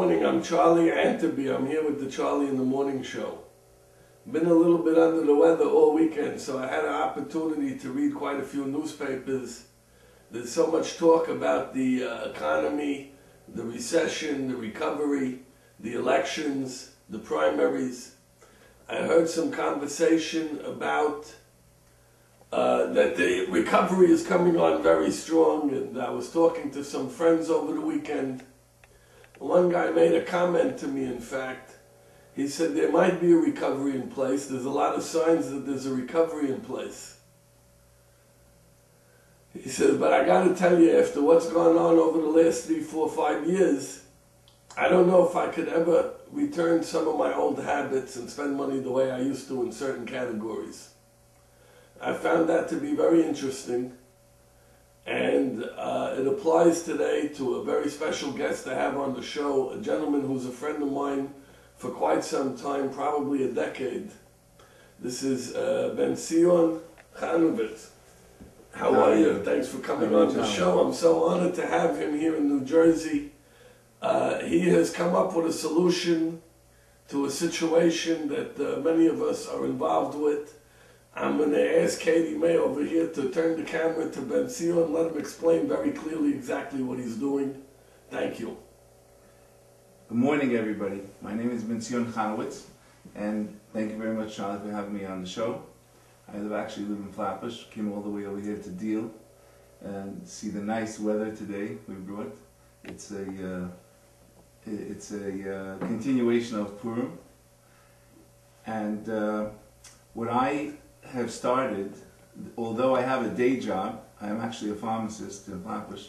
morning. I'm Charlie Anteby. I'm here with the Charlie in the Morning Show. Been a little bit under the weather all weekend, so I had an opportunity to read quite a few newspapers. There's so much talk about the economy, the recession, the recovery, the elections, the primaries. I heard some conversation about that the recovery is coming on very strong, and I was talking to some friends over the weekend. One guy made a comment to me, in fact. He said there might be a recovery in place. There's a lot of signs that there's a recovery in place. He said, but I got to tell you, after what's gone on over the last 3, 4, 5 years, I don't know if I could ever return some of my old habits and spend money the way I used to in certain categories. I found that to be very interesting, and it applies today to a very special guest I have on the show, a gentleman who's a friend of mine for quite some time, probably a decade. This is Bentzion Chanowitz. How are you? Thanks for coming on the show. I'm so honored to have him here in New Jersey. He has come up with a solution to a situation that many of us are involved with. I'm going to ask Katie May over here to turn the camera to Bentzion and let him explain very clearly exactly what he's doing. Thank you. Good morning, everybody. My name is Bentzion Chanowitz, and thank you very much, Charlie, for having me on the show. I actually live in Flatbush, came all the way over here to Deal and see the nice weather today we brought. It's a continuation of Purim, and what I have started, although I have a day job, I am actually a pharmacist in Flatbush.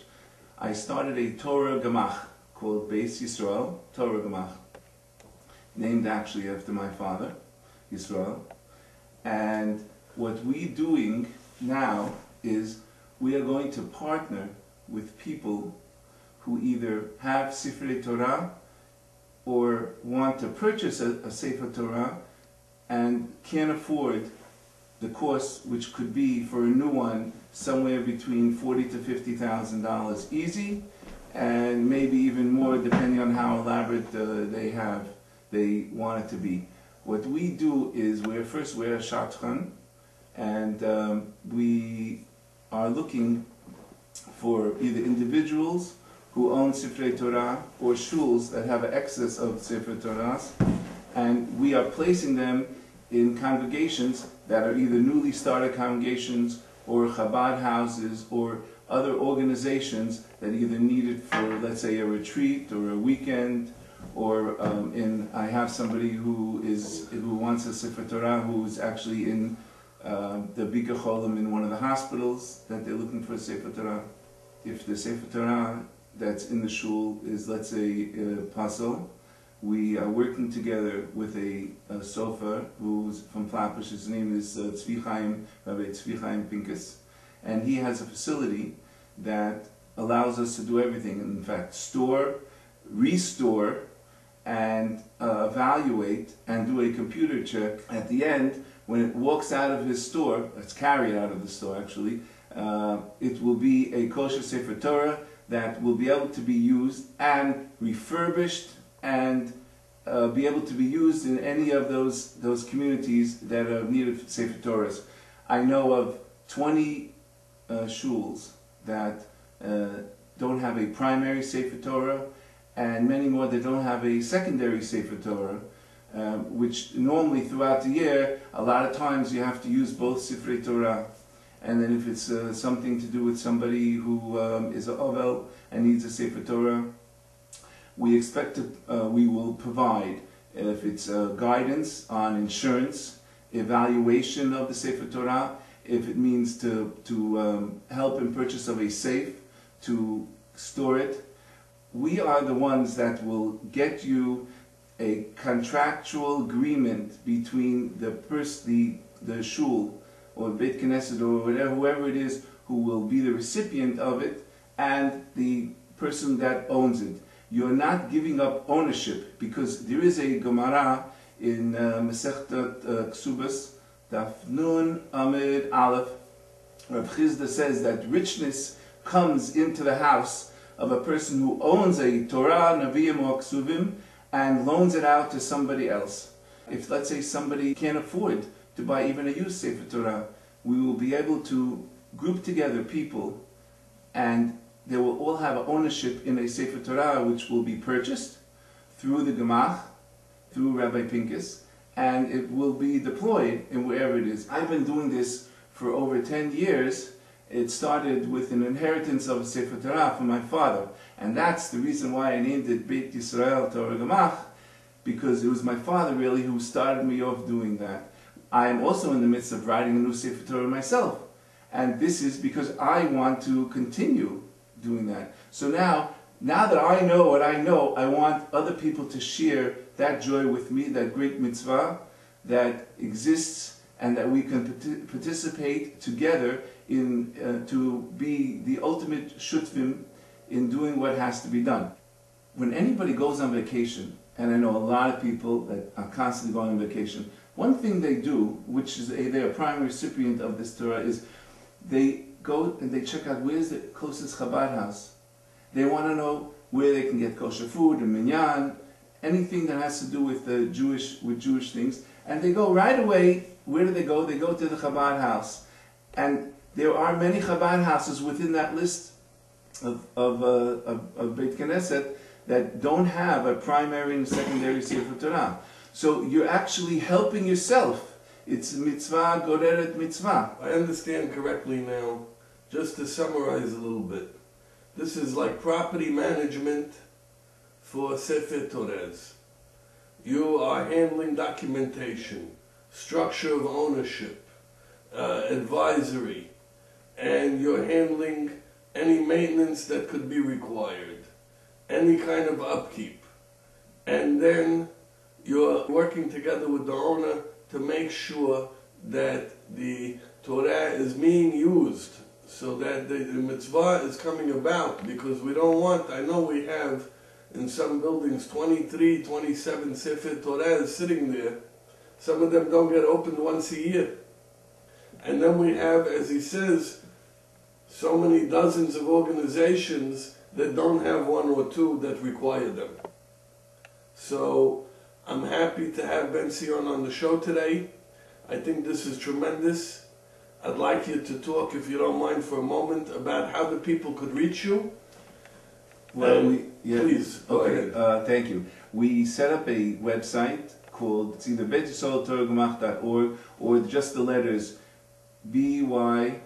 I started a Torah Gemach called Bentzion, Torah Gemach, named actually after my father, Yisrael. And what we're doing now is we are going to partner with people who either have Sefer Torah or want to purchase a Sefer Torah and can't afford the cost, which could be for a new one somewhere between $40,000 to $50,000 easy, and maybe even more depending on how elaborate they want it to be. What we do is we're a shotgun, and we are looking for either individuals who own Sefer Torah or shuls that have an excess of Sefer Torahs, and we are placing them in congregations that are either newly started congregations or Chabad houses or other organizations that either need it for, let's say, a retreat or a weekend, or I have somebody who wants a Sefer Torah who's actually in the Bika Cholim in one of the hospitals that they're looking for a Sefer Torah. If the Sefer Torah that's in the shul is, let's say, Paso, we are working together with a sofer who's from Flatbush. His name is Rabbi Tzvi Chaim Pinkus, and he has a facility that allows us to do everything. In fact, store, restore, and evaluate, and do a computer check at the end. When it walks out of his store, it's carried out of the store actually, it will be a kosher Sefer Torah that will be able to be used and refurbished and be able to be used in any of those communities that are needed for Sefer Torahs. I know of 20 shuls that don't have a primary Sefer Torah, and many more that don't have a secondary Sefer Torah, which normally throughout the year, a lot of times you have to use both Sefer Torah. And then if it's something to do with somebody who is an Ovel and needs a Sefer Torah, we expect we will provide, if it's guidance on insurance, evaluation of the Sefer Torah, if it means to help in purchase of a safe, to store it. We are the ones that will get you a contractual agreement between the shul or Beit Knesset or whoever it is who will be the recipient of it and the person that owns it. You're not giving up ownership, because there is a Gemara in Masechta Ksubas, Daf Nun Amid Aleph. Rav Chizda says that richness comes into the house of a person who owns a Torah, Nevi'im, or Ksuvim, and loans it out to somebody else. If, let's say, somebody can't afford to buy even a used Sefer Torah, we will be able to group together people, and they will all have ownership in a Sefer Torah which will be purchased through the Gemach, through Rabbi Pincus, and it will be deployed in wherever it is. I've been doing this for over 10 years. It started with an inheritance of a Sefer Torah from my father, and that's the reason why I named it Beit Yisrael Torah Gemach, because it was my father really who started me off doing that. I am also in the midst of writing a new Sefer Torah myself, and this is because I want to continue doing that. So now that I know what I know, I want other people to share that joy with me, that great mitzvah that exists, and that we can participate together in to be the ultimate shutfim in doing what has to be done. When anybody goes on vacation, and I know a lot of people that are constantly going on vacation, one thing they do, which is they're a prime recipient of this Torah, is they go and they check out where's the closest Chabad house. They want to know where they can get kosher food and minyan, anything that has to do with Jewish things, and they go right away. Where do they go? They go to the Chabad house, and there are many Chabad houses within that list of Beit Knesset that don't have a primary and secondary Sefer Torah. So you're actually helping yourself. It's mitzvah goreret mitzvah. I understand correctly now. Just to summarize a little bit, this is like property management for Sefer Torahs. You are handling documentation, structure of ownership, advisory, and you're handling any maintenance that could be required, any kind of upkeep. And then you're working together with the owner to make sure that the Torah is being used, so that the mitzvah is coming about, because we don't want, I know we have in some buildings 23, 27 Sefer Torahs sitting there. Some of them don't get opened once a year. And then we have, as he says, so many dozens of organizations that don't have one or two that require them. So I'm happy to have Bentzion on the show today. I think this is tremendous. I'd like you to talk, if you don't mind, for a moment about how the people could reach you. Well, please, go ahead. Thank you. We set up a website called, it's either bentzion.org or just the letters bytg.org,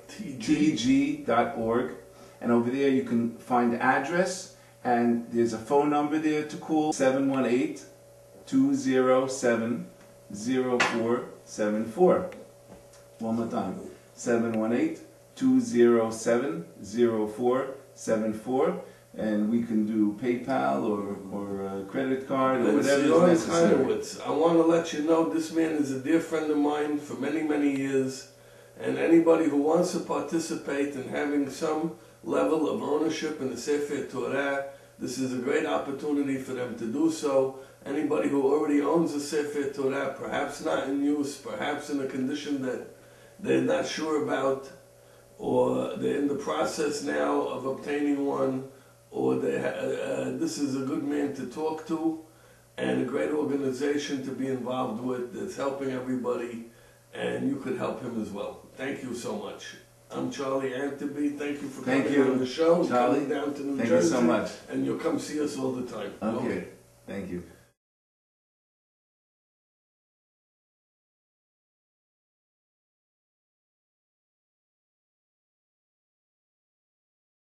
and over there you can find the address, and there's a phone number there to call, 718-207-0474. One more time, 718-207-0474. And we can do PayPal or credit card or whatever is necessary. Chanowitz. I want to let you know this man is a dear friend of mine for many, many years. And anybody who wants to participate in having some level of ownership in the Sefer Torah, this is a great opportunity for them to do so. Anybody who already owns a Sefer Torah, perhaps not in use, perhaps in a condition that they're not sure about, or they're in the process now of obtaining one, or this is a good man to talk to, and a great organization to be involved with that's helping everybody, and you could help him as well. Thank you so much. I'm Charlie Anteby. Thank you for coming on the show. Charlie. Coming down to New Jersey. Thank you so much. And you'll come see us all the time. Okay. Thank you.